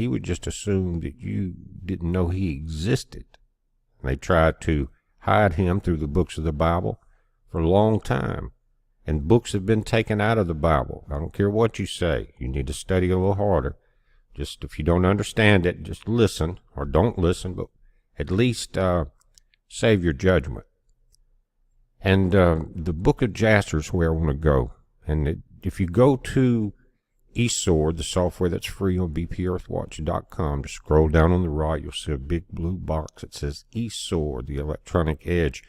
he would just assume that you didn't know he existed. They tried to hide him through the books of the Bible for a long time. And books have been taken out of the Bible. I don't care what you say. You need to study a little harder. Just if you don't understand it, just listen, or don't listen, but at least save your judgment. And the book of Jasher is where I want to go. And if you go to eSword, the software that's free on bpearthwatch.com, just scroll down on the right, you'll see a big blue box that says eSword, the electronic edge.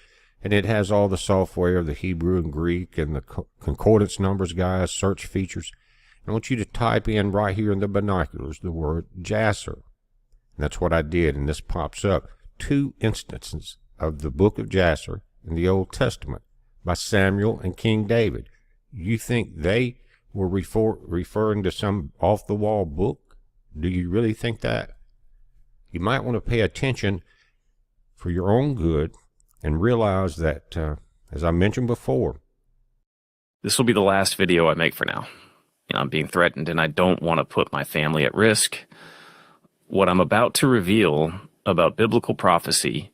And it has all the software, the Hebrew and Greek, and the concordance numbers, guys, search features. I want you to type in right here in the binoculars the word Jasher. And that's what I did, and this pops up. 2 instances of the book of Jasher in the Old Testament by Samuel and King David. You think they were referring to some off-the-wall book? Do you really think that? You might want to pay attention for your own good and realize that, as I mentioned before, this will be the last video I make for now. I'm being threatened and I don't want to put my family at risk. What I'm about to reveal about biblical prophecy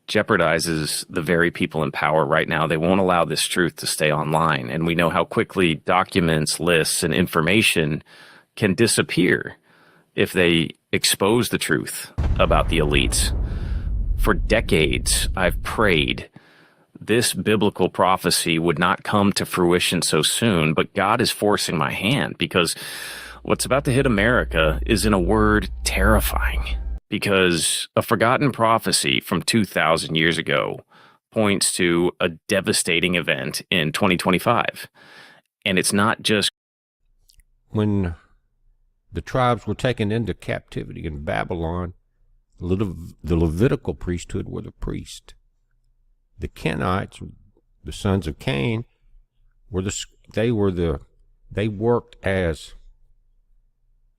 jeopardizes the very people in power right now. They won't allow this truth to stay online. And we know how quickly documents, lists, and information can disappear if they expose the truth about the elites. For decades, I've prayed this biblical prophecy would not come to fruition so soon, but God is forcing my hand because what's about to hit America is, in a word, terrifying. Because a forgotten prophecy from 2,000 years ago points to a devastating event in 2025. And it's not just when the tribes were taken into captivity in Babylon, the Levitical priesthood were the priest. The Kenites, the sons of Cain, they worked as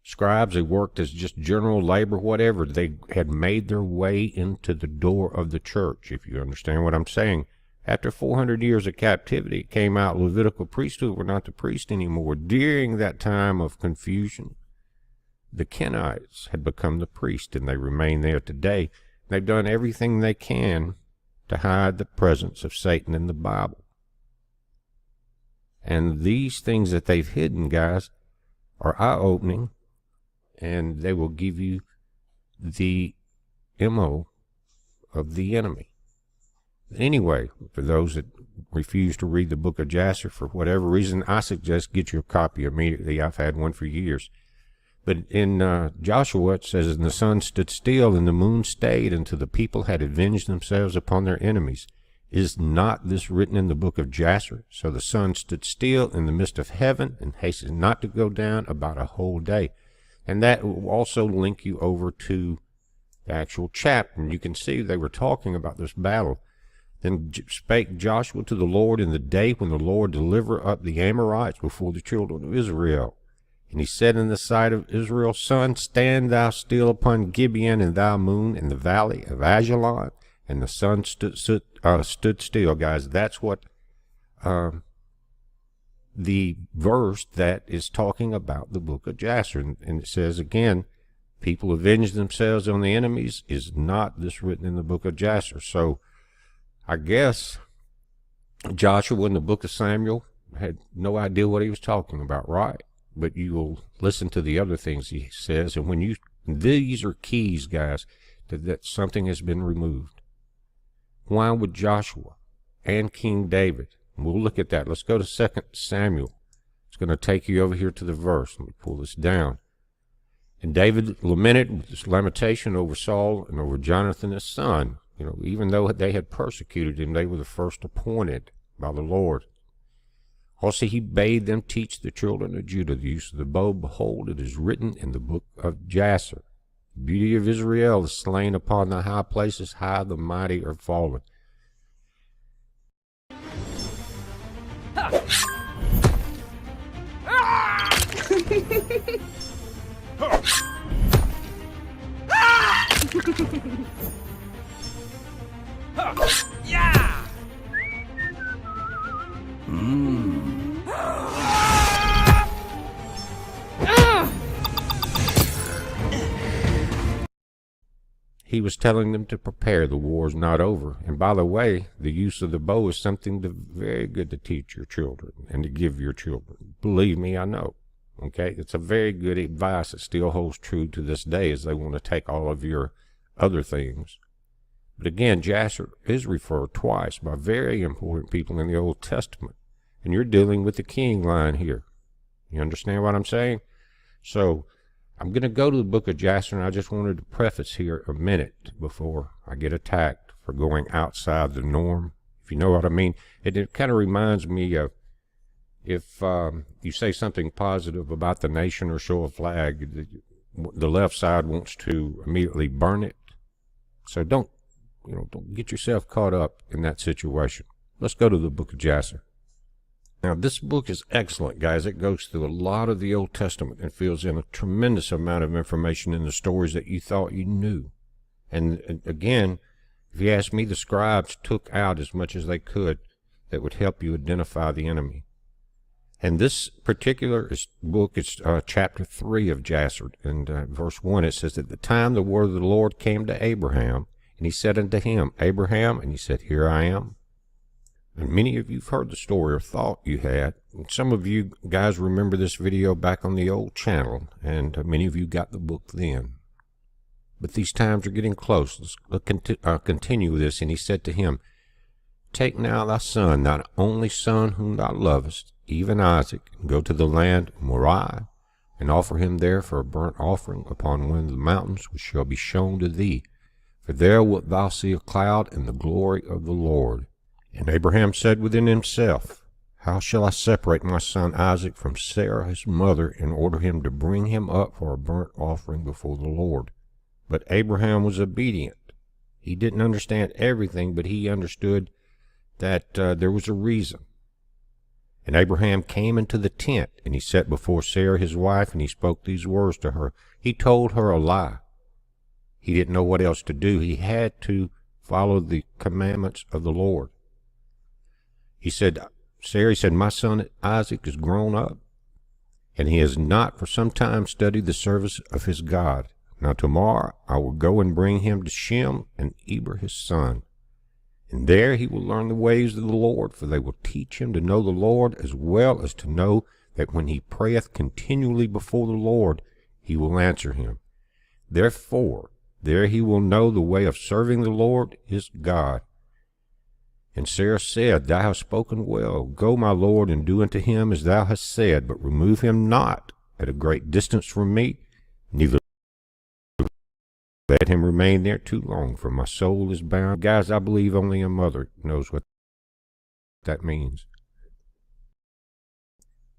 scribes. They worked as just general labor, whatever. They had made their way into the door of the church, if you understand what I'm saying. After 400 years of captivity, it came out Levitical priesthood were not the priest anymore. During that time of confusion, the Kenites had become the priest, and they remain there today. They've done everything they can to hide the presence of Satan in the Bible. And these things that they've hidden, guys, are eye-opening, and they will give you the MO of the enemy. Anyway, for those that refuse to read the book of Jasher for whatever reason, I suggest get your copy immediately. I've had one for years. But in Joshua, it says, and the sun stood still, and the moon stayed, until the people had avenged themselves upon their enemies. Is not this written in the book of Jasher? So the sun stood still in the midst of heaven, and hastened not to go down about a whole day. And that will also link you over to the actual chapter. And you can see they were talking about this battle. Then spake Joshua to the Lord in the day when the Lord delivered up the Amorites before the children of Israel. And he said in the sight of Israel's son, stand thou still upon Gibeon, and thou moon in the valley of Ajalon. And the sun stood still, guys. That's what the verse that is talking about the book of Jasher. And it says again, people avenge themselves on the enemies. Is not this written in the book of Jasher? So I guess Joshua in the book of Samuel had no idea what he was talking about, right? But you will listen to the other things he says. And when these are keys, guys, that something has been removed. Why would Joshua and King David, and we'll look at that. Let's go to 2 Samuel. It's going to take you over here to the verse. Let me pull this down. And David lamented with this lamentation over Saul and over Jonathan his son. You know, even though they had persecuted him, they were the first appointed by the Lord. Also, he bade them teach the children of Judah the use of the bow. Behold, it is written in the book of Jasher. The beauty of Israel is slain upon the high places. High the mighty are fallen. Yeah! he was telling them to prepare. The war's not over. And by the way, the use of the bow is something very good to teach your children and to give your children. Believe me, I know. Okay? It's a very good advice that still holds true to this day as they want to take all of your other things. But again, Jasher is referred twice by very important people in the Old Testament. And you're dealing with the king line here. You understand what I'm saying? So I'm going to go to the book of Jasher, and I just wanted to preface here a minute before I get attacked for going outside the norm, if you know what I mean. It kind of reminds me of if you say something positive about the nation or show a flag, the left side wants to immediately burn it. So don't get yourself caught up in that situation. Let's go to the book of Jasher. Now, this book is excellent, guys. It goes through a lot of the Old Testament and fills in a tremendous amount of information in the stories that you thought you knew. And again, if you ask me, the scribes took out as much as they could that would help you identify the enemy. And this particular book is chapter 3 of Jasher. And verse 1, it says, "At the time the word of the Lord came to Abraham, and he said unto him, Abraham, and he said, Here I am. And many of you have heard the story or thought you had. And some of you guys remember this video back on the old channel, and many of you got the book then. But these times are getting close. Let's continue with this. And he said to him, Take now thy son, thine only son whom thou lovest, even Isaac, and go to the land Moriah, and offer him there for a burnt offering upon one of the mountains which shall be shown to thee. For there wilt thou see a cloud and the glory of the Lord. And Abraham said within himself, How shall I separate my son Isaac from Sarah his mother, and order him to bring him up for a burnt offering before the Lord? But Abraham was obedient. He didn't understand everything, but he understood that there was a reason. And Abraham came into the tent, and he sat before Sarah his wife, and he spoke these words to her. He told her a lie. He didn't know what else to do. He had to follow the commandments of the Lord. He said, Sarah, he said, My son Isaac is grown up, and he has not for some time studied the service of his God. Now tomorrow I will go and bring him to Shem and Eber his son. And there he will learn the ways of the Lord, for they will teach him to know the Lord, as well as to know that when he prayeth continually before the Lord, he will answer him. Therefore, there he will know the way of serving the Lord his God. And Sarah said, Thou hast spoken well. Go, my Lord, and do unto him as thou hast said, but remove him not at a great distance from me, neither let him remain there too long, for my soul is bound. Guys, I believe only a mother knows what that means.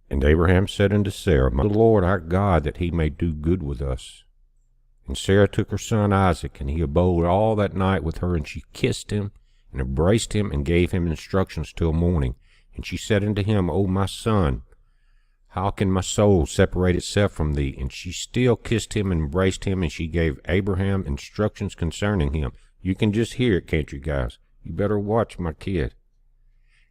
And Abraham said unto Sarah, My Lord our God, that he may do good with us. And Sarah took her son Isaac, and he abode all that night with her, and she kissed him, and embraced him, and gave him instructions till morning. And she said unto him, O my son, how can my soul separate itself from thee? And she still kissed him and embraced him, and she gave Abraham instructions concerning him. You can just hear it, can't you, guys? You better watch my kid.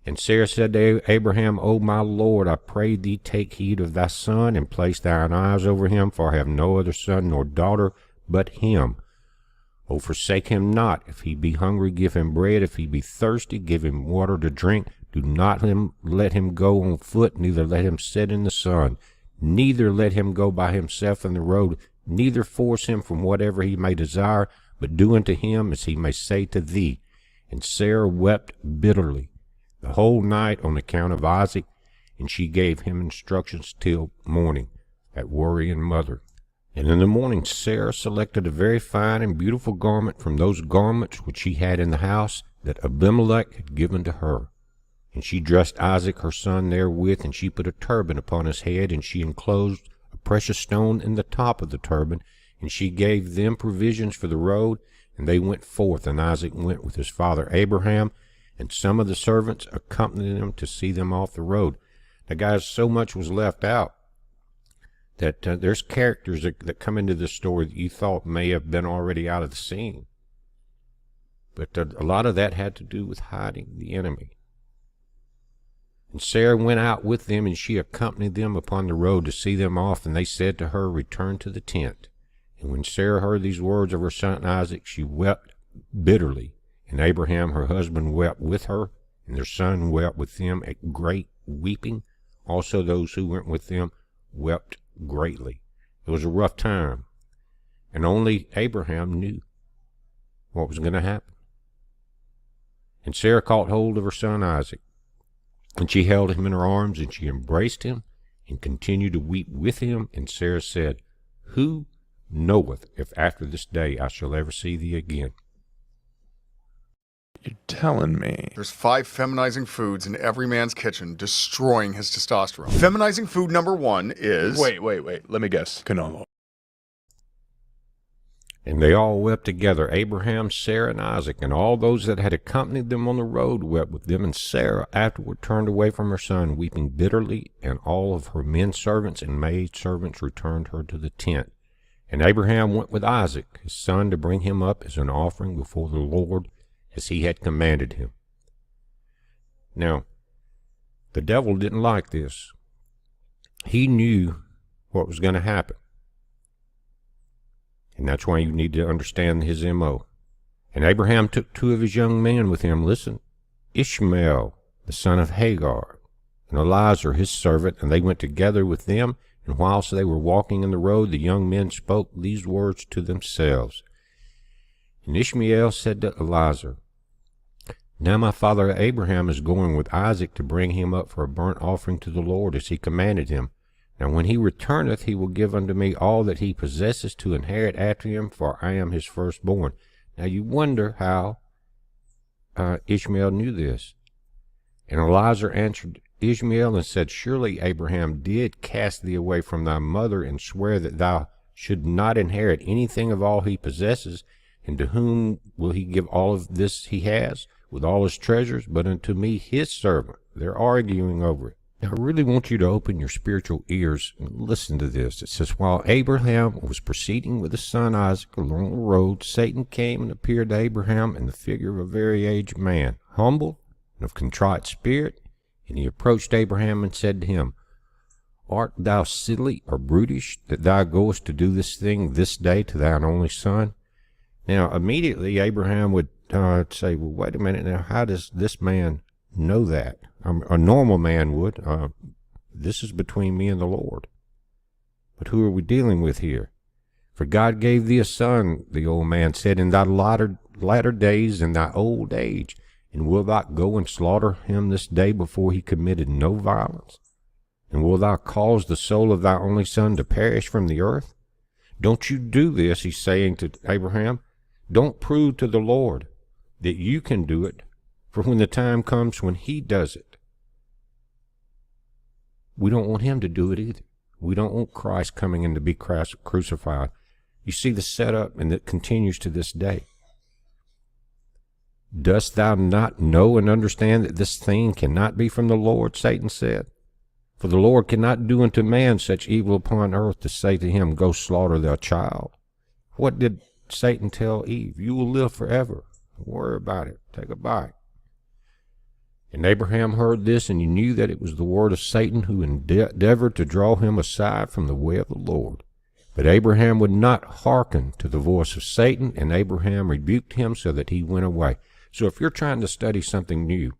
And Sarah said to Abraham, O my Lord, I pray thee take heed of thy son, and place thine eyes over him, for I have no other son nor daughter but him. O forsake him not. If he be hungry, give him bread. If he be thirsty, give him water to drink. Do not let him go on foot, neither let him sit in the sun. Neither let him go by himself in the road. Neither force him from whatever he may desire, but do unto him as he may say to thee. And Sarah wept bitterly the whole night on account of Isaac, and she gave him instructions till morning, that worrying mother. And in the morning Sarah selected a very fine and beautiful garment from those garments which she had in the house that Abimelech had given to her. And she dressed Isaac her son therewith, and she put a turban upon his head, and she enclosed a precious stone in the top of the turban, and she gave them provisions for the road, and they went forth, and Isaac went with his father Abraham, and some of the servants accompanied him to see them off the road. Now, guys, so much was left out that there's characters that come into this story that you thought may have been already out of the scene. But a lot of that had to do with hiding the enemy. And Sarah went out with them, and she accompanied them upon the road to see them off. And they said to her, Return to the tent. And when Sarah heard these words of her son Isaac, she wept bitterly. And Abraham her husband wept with her, and their son wept with them at great weeping. Also those who went with them wept greatly. It was a rough time, and only Abraham knew what was going to happen. And Sarah caught hold of her son Isaac, and she held him in her arms, and she embraced him, and continued to weep with him. And Sarah said, Who knoweth if after this day I shall ever see thee again? You're telling me. There's 5 feminizing foods in every man's kitchen, destroying his testosterone. Feminizing food number 1 is... Wait. Let me guess. Canola. And they all wept together, Abraham, Sarah, and Isaac, and all those that had accompanied them on the road wept with them. And Sarah afterward turned away from her son, weeping bitterly, and all of her men servants and maid servants returned her to the tent. And Abraham went with Isaac, his son, to bring him up as an offering before the Lord, as he had commanded him. Now, the devil didn't like this. He knew what was going to happen. And that's why you need to understand his M.O. And Abraham took 2 of his young men with him. Listen, Ishmael, the son of Hagar, and Eliezer, his servant, and they went together with them. And whilst they were walking in the road, the young men spoke these words to themselves. And Ishmael said to Eliezer, Now my father Abraham is going with Isaac to bring him up for a burnt offering to the Lord, as he commanded him. Now when he returneth, he will give unto me all that he possesses to inherit after him, for I am his firstborn. Now you wonder how Ishmael knew this. And Eliezer answered Ishmael and said, Surely Abraham did cast thee away from thy mother, and swear that thou should not inherit anything of all he possesses. And to whom will he give all of this he has, with all his treasures? But unto me his servant. They're arguing over it. Now, I really want you to open your spiritual ears and listen to this. It says, While Abraham was proceeding with his son Isaac along the road, Satan came and appeared to Abraham in the figure of a very aged man, humble and of contrite spirit. And he approached Abraham and said to him, Art thou silly or brutish, that thou goest to do this thing this day to thine only son? Now, immediately Abraham would say, Well, wait a minute now, how does this man know that? A normal man would. This is between me and the Lord. But who are we dealing with here? For God gave thee a son, the old man said, in thy latter days, in thy old age. And wilt thou go and slaughter him this day before he committed no violence? And wilt thou cause the soul of thy only son to perish from the earth? Don't you do this, he's saying to Abraham. Don't prove to the Lord that you can do it, for when the time comes when he does it, we don't want him to do it either. We don't want Christ coming in to be crucified. You see the setup, and it continues to this day. Dost thou not know and understand that this thing cannot be from the Lord? Satan said. For the Lord cannot do unto man such evil upon earth, to say to him, Go slaughter thy child. What did Satan tell Eve? You will live forever. Don't worry about it. Take a bite. And Abraham heard this, and he knew that it was the word of Satan, who endeavored to draw him aside from the way of the Lord. But Abraham would not hearken to the voice of Satan, and Abraham rebuked him so that he went away. So if you're trying to study something new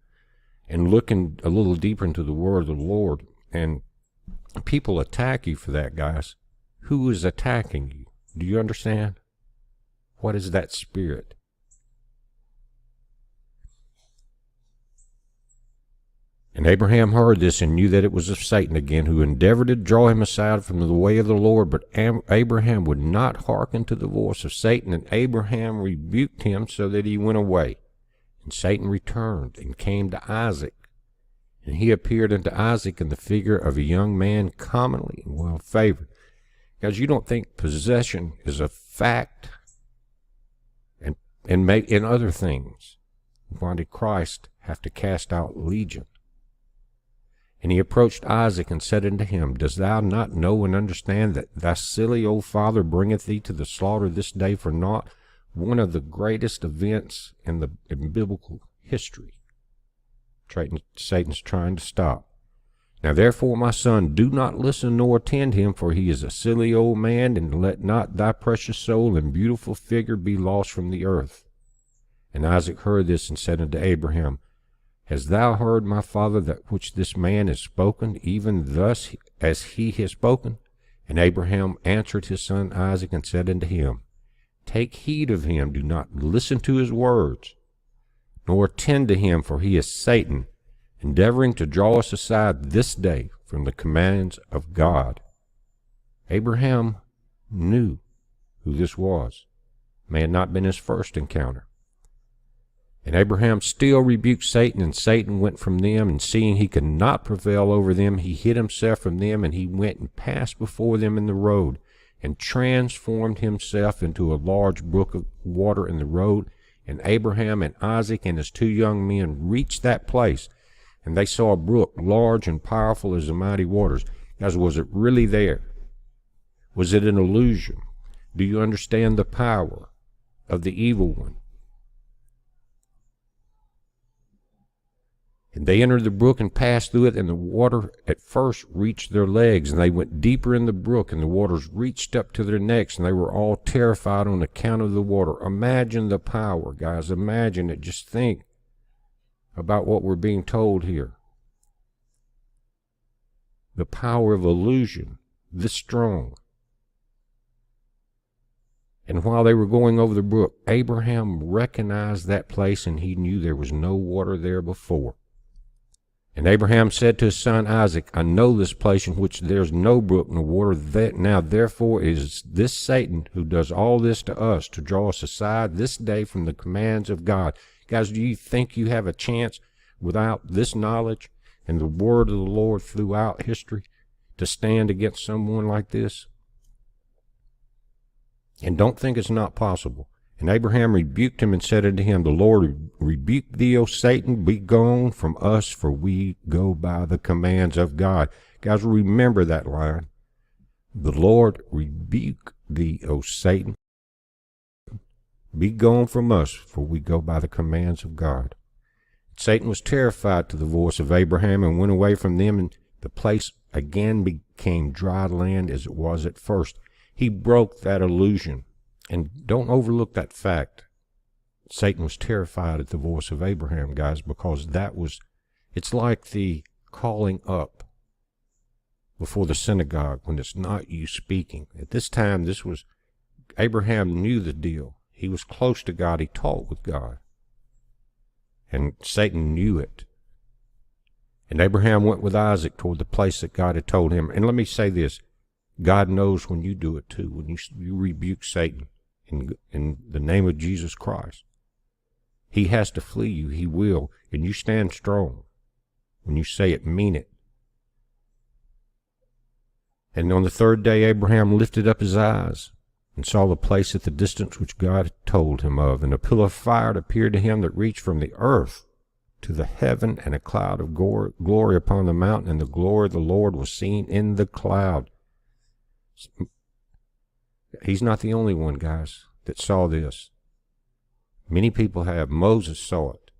and looking a little deeper into the word of the Lord, and people attack you for that, guys, who is attacking you? Do you understand? What is that spirit? And Abraham heard this and knew that it was of Satan again, who endeavored to draw him aside from the way of the Lord. But Abraham would not hearken to the voice of Satan, and Abraham rebuked him so that he went away. And Satan returned and came to Isaac. And he appeared unto Isaac in the figure of a young man commonly and well favored. Guys, you don't think possession is a fact and make in other things. Why did Christ have to cast out legion? And he approached Isaac and said unto him, Dost thou not know and understand that thy silly old father bringeth thee to the slaughter this day for naught? One of the greatest events in biblical history. Satan's trying to stop. Now therefore, my son, do not listen nor attend him, for he is a silly old man, and let not thy precious soul and beautiful figure be lost from the earth. And Isaac heard this, and said unto Abraham, Hast thou heard, my father, that which this man has spoken, even thus as he has spoken? And Abraham answered his son Isaac, and said unto him, Take heed of him, do not listen to his words, nor attend to him, for he is Satan, endeavoring to draw us aside this day from the commands of God. Abraham knew who this was. It may have not been his first encounter. And Abraham still rebuked Satan, and Satan went from them, and seeing he could not prevail over them, he hid himself from them, and he went and passed before them in the road, and transformed himself into a large brook of water in the road. And Abraham and Isaac and his 2 young men reached that place, and they saw a brook large and powerful as the mighty waters. Guys, was it really there? Was it an illusion? Do you understand the power of the evil one? And they entered the brook and passed through it, and the water at first reached their legs, and they went deeper in the brook, and the waters reached up to their necks, and they were all terrified on account of the water. Imagine the power, guys. Imagine it. Just think about what we're being told here. The power of illusion, this strong. And while they were going over the brook, Abraham recognized that place, and he knew there was no water there before. And Abraham said to his son Isaac, I know this place in which there is no brook nor water. Now therefore is this Satan who does all this to us, to draw us aside this day from the commands of God. Guys, do you think you have a chance without this knowledge and the word of the Lord throughout history to stand against someone like this? And don't think it's not possible. And Abraham rebuked him and said unto him, The Lord rebuke thee, O Satan, be gone from us, for we go by the commands of God. Guys, remember that line. The Lord rebuke thee, O Satan, be gone from us, for we go by the commands of God. Satan was terrified to the voice of Abraham and went away from them, and the place again became dry land as it was at first. He broke that illusion. And don't overlook that fact. Satan was terrified at the voice of Abraham, guys, because it's like the calling up before the synagogue when it's not you speaking. At this time, Abraham knew the deal. He was close to God. He talked with God. And Satan knew it. And Abraham went with Isaac toward the place that God had told him. And let me say this. God knows when you do it too, when you rebuke Satan in the name of Jesus Christ. He has to flee you. He will. And you stand strong. When you say it, mean it. And on the 3rd day, Abraham lifted up his eyes and saw the place at the distance which God had told him of. And a pillar of fire appeared to him that reached from the earth to the heaven, and a cloud of glory upon the mountain, and the glory of the Lord was seen in the cloud. He's not the only one, guys, that saw this. Many people have. Moses saw it.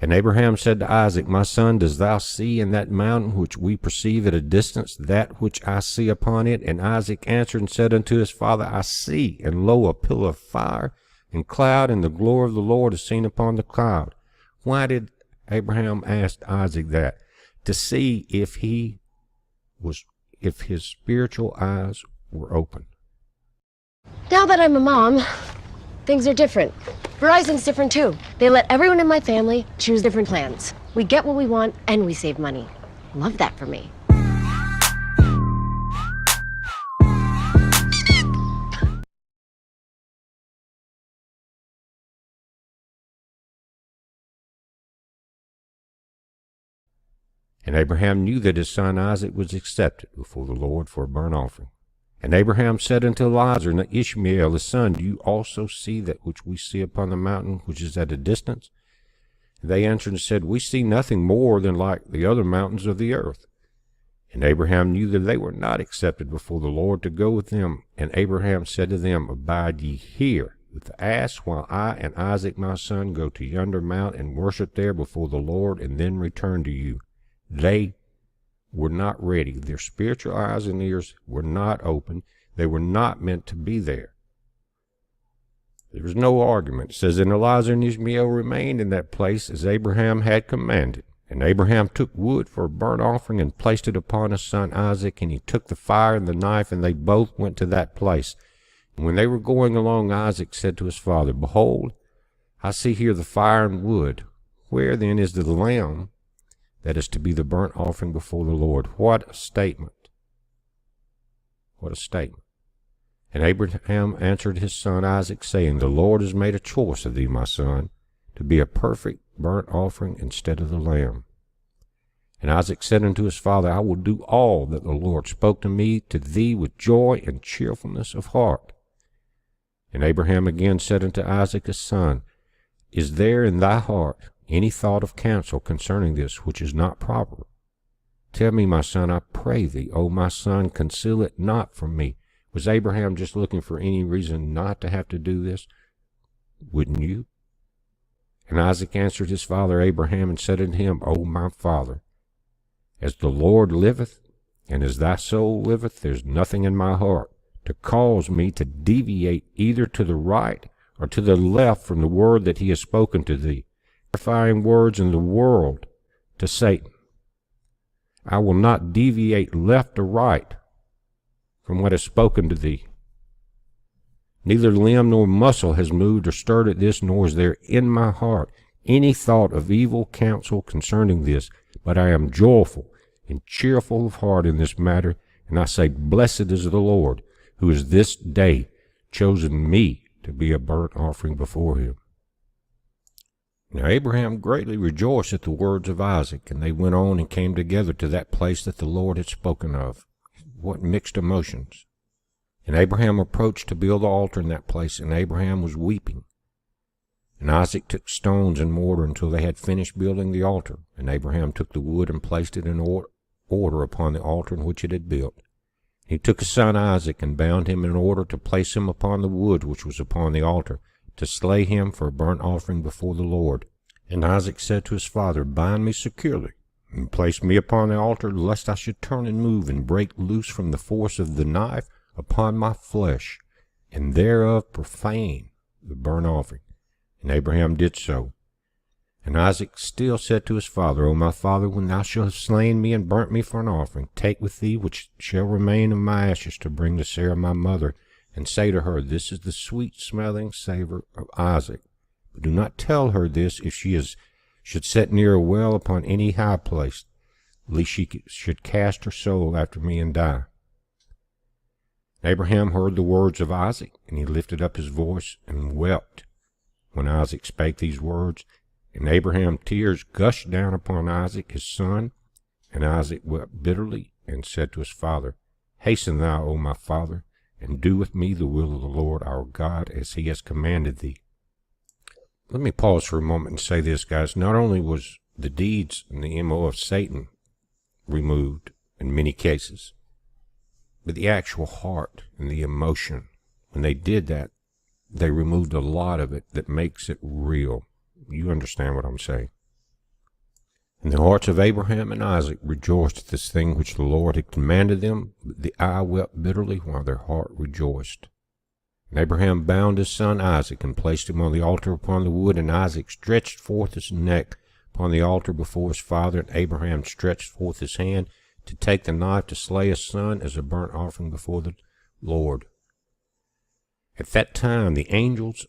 And Abraham said to Isaac, My son, dost thou see in that mountain which we perceive at a distance that which I see upon it? And Isaac answered and said unto his father, I see, and lo, a pillar of fire and cloud, and the glory of the Lord is seen upon the cloud. Why did Abraham ask Isaac that? To see if his spiritual eyes were open. Now that I'm a mom, things are different. Verizon's different too. They let everyone in my family choose different plans. We get what we want and we save money. Love that for me. And Abraham knew that his son Isaac was accepted before the Lord for a burnt offering. And Abraham said unto Eliezer and Ishmael his son, Do you also see that which we see upon the mountain which is at a distance? And they answered and said, We see nothing more than like the other mountains of the earth. And Abraham knew that they were not accepted before the Lord to go with them. And Abraham said to them, Abide ye here with the ass, while I and Isaac my son go to yonder mount and worship there before the Lord, and then return to you. They were not ready. Their spiritual eyes and ears were not open. They were not meant to be there. There was no argument. It says, and Eliezer and Ishmael remained in that place as Abraham had commanded. And Abraham took wood for a burnt offering and placed it upon his son Isaac, and he took the fire and the knife, and they both went to that place. And when they were going along, Isaac said to his father, behold, I see here the fire and wood. Where then is the lamb that is to be the burnt offering before the Lord? What a statement. What a statement. And Abraham answered his son Isaac, saying, the Lord has made a choice of thee, my son, to be a perfect burnt offering instead of the lamb. And Isaac said unto his father, I will do all that the Lord spoke to me to thee with joy and cheerfulness of heart. And Abraham again said unto Isaac his son, is there in thy heart any thought of counsel concerning this which is not proper? Tell me, my son, I pray thee, O my son, conceal it not from me. Was Abraham just looking for any reason not to have to do this? Wouldn't you? And Isaac answered his father Abraham and said unto him, O my father, as the Lord liveth, and as thy soul liveth, there's nothing in my heart to cause me to deviate either to the right or to the left from the word that he has spoken to thee, terrifying words in the world to Satan. I will not deviate left or right from what is spoken to thee. Neither limb nor muscle has moved or stirred at this, nor is there in my heart any thought of evil counsel concerning this, but I am joyful and cheerful of heart in this matter, and I say, blessed is the Lord, who has this day chosen me to be a burnt offering before him. Now Abraham greatly rejoiced at the words of Isaac, and they went on and came together to that place that the Lord had spoken of. What mixed emotions. And Abraham approached to build the altar in that place, and Abraham was weeping. And Isaac took stones and mortar until they had finished building the altar. And Abraham took the wood and placed it in order upon the altar in which it had built. He took his son Isaac and bound him in order to place him upon the wood which was upon the altar, to slay him for a burnt offering before the Lord. And Isaac said to his father, bind me securely, and place me upon the altar, lest I should turn and move, and break loose from the force of the knife upon my flesh, and thereof profane the burnt offering. And Abraham did so. And Isaac still said to his father, O my father, when thou shalt have slain me and burnt me for an offering, take with thee which shall remain of my ashes to bring to Sarah my mother, and say to her, this is the sweet-smelling savor of Isaac. But do not tell her this if she should set near a well upon any high place, lest she should cast her soul after me and die. Abraham heard the words of Isaac, and he lifted up his voice and wept when Isaac spake these words. And Abraham's tears gushed down upon Isaac his son, and Isaac wept bitterly, and said to his father, hasten thou, O my father, and do with me the will of the Lord our God, as he has commanded thee. Let me pause for a moment and say this, guys. Not only was the deeds and the MO of Satan removed in many cases, but the actual heart and the emotion. When they did that, they removed a lot of it that makes it real. You understand what I'm saying. And the hearts of Abraham and Isaac rejoiced at this thing which the Lord had commanded them, but the eye wept bitterly while their heart rejoiced. And Abraham bound his son Isaac and placed him on the altar upon the wood, and Isaac stretched forth his neck upon the altar before his father, and Abraham stretched forth his hand to take the knife to slay his son as a burnt offering before the Lord. At that time the angels,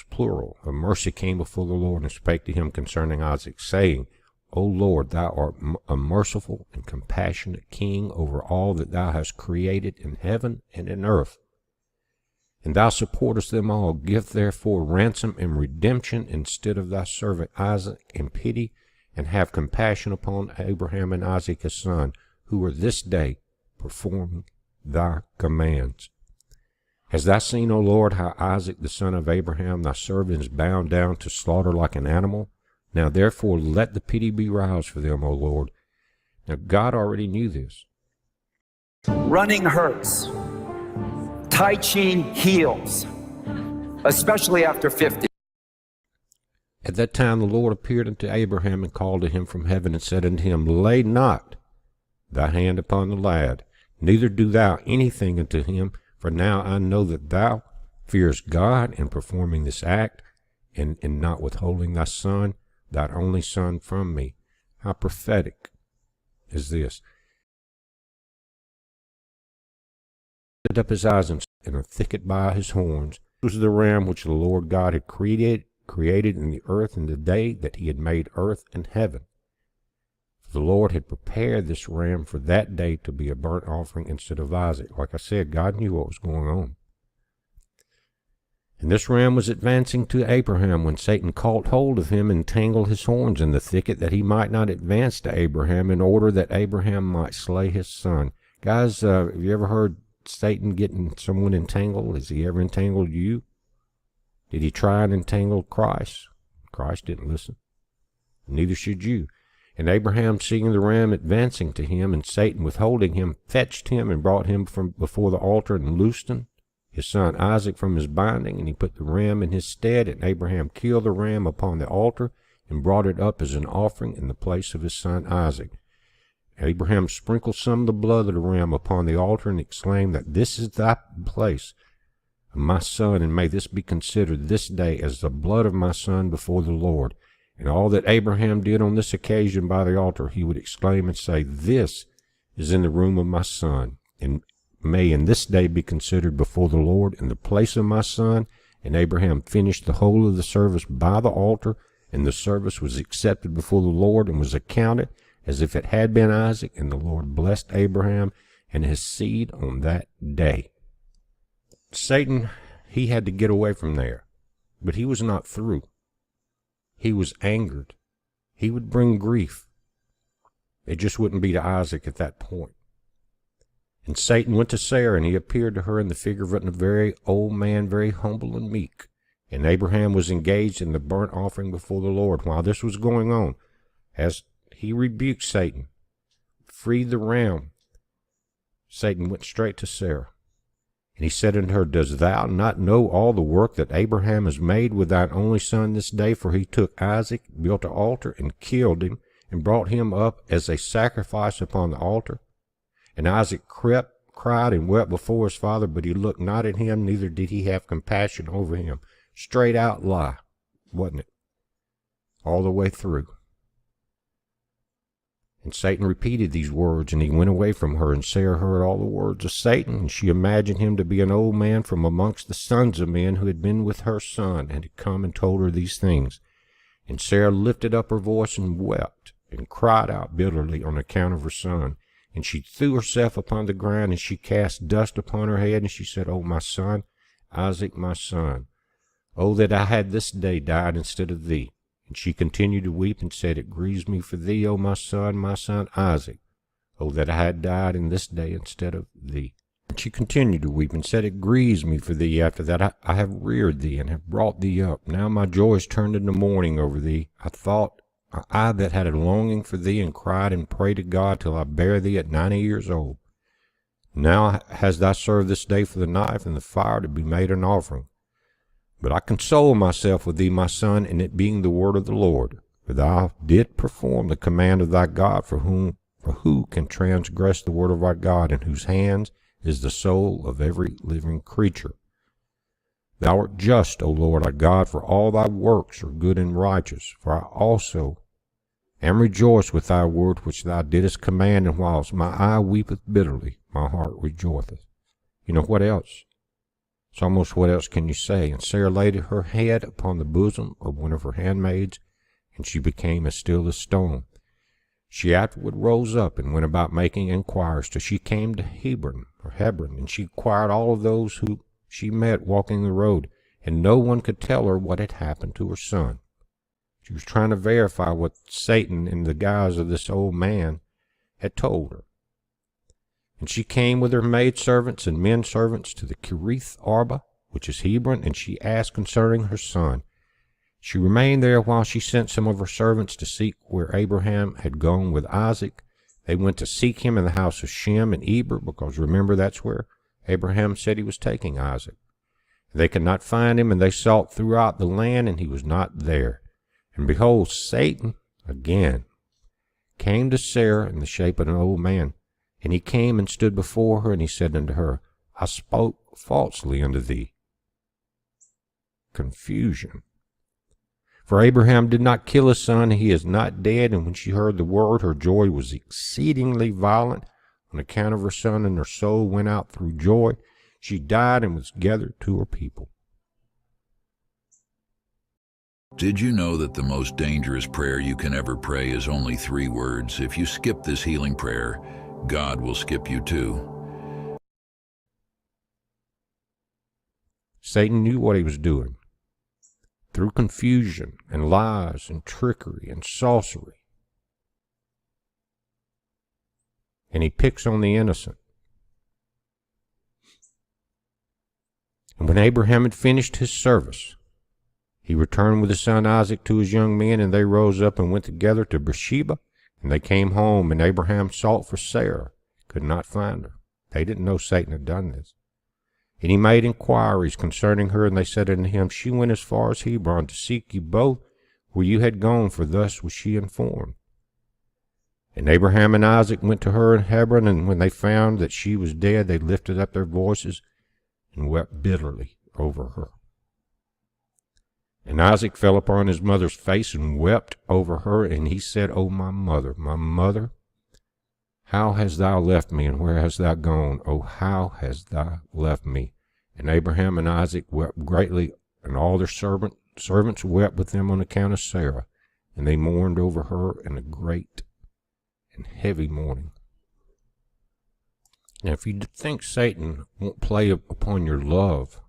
plural, of mercy came before the Lord and spake to him concerning Isaac, saying, O Lord, thou art a merciful and compassionate king over all that thou hast created in heaven and in earth. And thou supportest them all. Give therefore ransom and redemption instead of thy servant Isaac in pity, and have compassion upon Abraham and Isaac his son, who are this day performing thy commands. Hast thou seen, O Lord, how Isaac the son of Abraham thy servant is bound down to slaughter like an animal? Now therefore let the pity be roused for them, O Lord. Now God already knew this. Running hurts. Tai Chi heals, especially after 50. At that time the Lord appeared unto Abraham and called to him from heaven and said unto him, Lay not thy hand upon the lad, neither do thou anything unto him, for now I know that thou fearest God in performing this act, and in not withholding thy son, thy only son, from me. How prophetic is this? Lifted up his eyes and in a thicket by his horns was the ram which the Lord God had created in the earth in the day that he had made earth and heaven. For the Lord had prepared this ram for that day to be a burnt offering instead of Isaac. Like I said, God knew what was going on. And this ram was advancing to Abraham when Satan caught hold of him and tangled his horns in the thicket, that he might not advance to Abraham, in order that Abraham might slay his son. Guys, have you ever heard Satan getting someone entangled? Has he ever entangled you? Did he try and entangle Christ? Christ didn't listen. Neither should you. And Abraham, seeing the ram advancing to him, and Satan withholding him, fetched him and brought him from before the altar, and loosed his son Isaac from his binding, and he put the ram in his stead. And Abraham killed the ram upon the altar, and brought it up as an offering in the place of his son Isaac. Abraham sprinkled some of the blood of the ram upon the altar, and exclaimed that this is thy place of my son, and may this be considered this day as the blood of my son before the Lord. And all that Abraham did on this occasion by the altar, he would exclaim and say, this is in the room of my son, and may in this day be considered before the Lord in the place of my son. And Abraham finished the whole of the service by the altar, and the service was accepted before the Lord, and was accounted as if it had been Isaac. And the Lord blessed Abraham and his seed on that day. Satan, he had to get away from there, but he was not through. He was angered. He would bring grief. It just wouldn't be to Isaac at that point. And Satan went to Sarah, and he appeared to her in the figure of a very old man, very humble and meek. And Abraham was engaged in the burnt offering before the Lord. While this was going on, as he rebuked Satan, freed the ram, Satan went straight to Sarah. And he said unto her, dost thou not know all the work that Abraham has made with thine only son this day? For he took Isaac, built an altar, and killed him, and brought him up as a sacrifice upon the altar. And Isaac cried and wept before his father, but he looked not at him, neither did he have compassion over him. Straight out lie, wasn't it? All the way through. And Satan repeated these words, and he went away from her. And Sarah heard all the words of Satan, and she imagined him to be an old man from amongst the sons of men who had been with her son, and had come and told her these things. And Sarah lifted up her voice and wept, and cried out bitterly on account of her son. And she threw herself upon the ground, and she cast dust upon her head, and she said, O my son, Isaac, my son, O that I had this day died instead of thee. And she continued to weep, and said, It grieves me for thee, O my son Isaac, O that I had died in this day instead of thee. And she continued to weep, and said, It grieves me for thee, after that I have reared thee, and have brought thee up. Now my joy is turned into mourning over thee. I that had a longing for thee, and cried and prayed to God till I bare thee at 90 years old. Now hast thou served this day for the knife and the fire to be made an offering. But I console myself with thee, my son, in it being the word of the Lord. For thou didst perform the command of thy God, for who can transgress the word of our God, in whose hands is the soul of every living creature? Thou art just, O Lord our God, for all thy works are good and righteous. For I also am rejoiced with thy word which thou didst command, and whilst my eye weepeth bitterly, my heart rejoiceth. You know what else? It's almost what else can you say? And Sarah laid her head upon the bosom of one of her handmaids, and she became as still as stone. She afterward rose up and went about making inquiries till she came to Hebron, and she inquired all of those who she met walking the road, and no one could tell her what had happened to her son. She was trying to verify what Satan, in the guise of this old man, had told her. And she came with her maidservants and men servants to the Kirith Arba, which is Hebron, and she asked concerning her son. She remained there while she sent some of her servants to seek where Abraham had gone with Isaac. They went to seek him in the house of Shem and Eber, because remember, that's where Abraham said he was taking Isaac. They could not find him, and they sought throughout the land, and he was not there. And behold, Satan again came to Sarah in the shape of an old man. And he came and stood before her, and he said unto her, I spoke falsely unto thee. Confusion. For Abraham did not kill his son, he is not dead. And when she heard the word, her joy was exceedingly violent on account of her son, and her soul went out through joy. She died and was gathered to her people. Did you know that the most dangerous prayer you can ever pray is only 3 words? If you skip this healing prayer, God will skip you too. Satan knew what he was doing. Through confusion and lies and trickery and sorcery. And he picks on the innocent. And when Abraham had finished his service, he returned with his son Isaac to his young men, and they rose up and went together to Beersheba. And they came home, and Abraham sought for Sarah, could not find her. They didn't know Satan had done this. And he made inquiries concerning her, and they said unto him, She went as far as Hebron to seek you both where you had gone, for thus was she informed. And Abraham and Isaac went to her in Hebron, and when they found that she was dead, they lifted up their voices and wept bitterly over her. And Isaac fell upon his mother's face and wept over her, and he said, O my mother, how hast thou left me, and where hast thou gone? O how hast thou left me? And Abraham and Isaac wept greatly, and all their servants wept with them on account of Sarah, and they mourned over her in a great and heavy mourning. Now, if you think Satan won't play upon your love,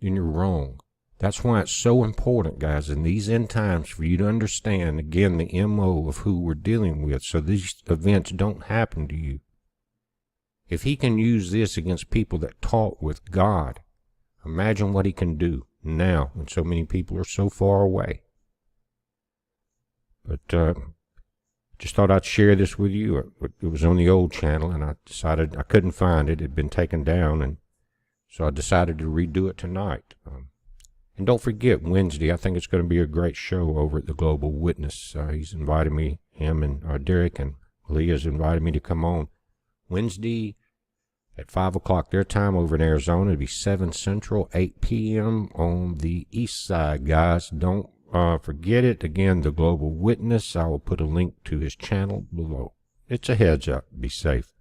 then you're wrong. That's why it's so important, guys, in these end times for you to understand, again, the MO of who we're dealing with, so these events don't happen to you. If he can use this against people that talk with God, imagine what he can do now when so many people are so far away. But just thought I'd share this with you. It was on the old channel, and I decided I couldn't find it. It had been taken down, and so I decided to redo it tonight. And don't forget, Wednesday, I think it's going to be a great show over at the Global Witness. He's invited me, him and Derek and Leah's invited me to come on Wednesday at 5 o'clock their time over in Arizona. It'll be 7 Central, 8 p.m. on the east side, guys. Don't forget it. Again, the Global Witness. I will put a link to his channel below. It's a heads up. Be safe.